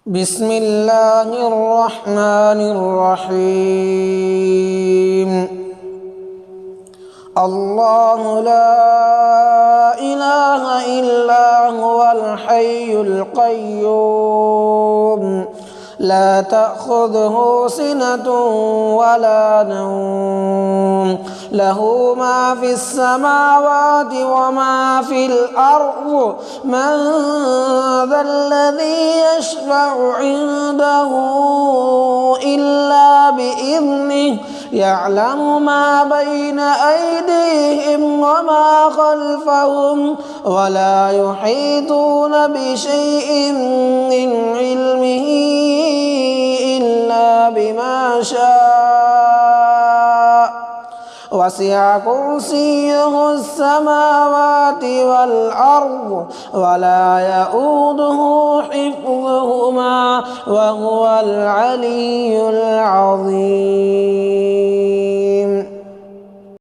بسم الله الرحمن الرحيم. الله لا إله إلا هو الحي القيوم لا تأخذه سنة ولا نوم له ما في السماوات وما في الأرض من ذا الذي يشفع عنده إلا بإذنه يعلم ما بين أيديهم وما خلفهم ولا يحيطون بشيء من علمه إلا بما شاء وسع كرسيه السماوات والأرض ولا يؤوده حفظهما وهو العلي العظيم.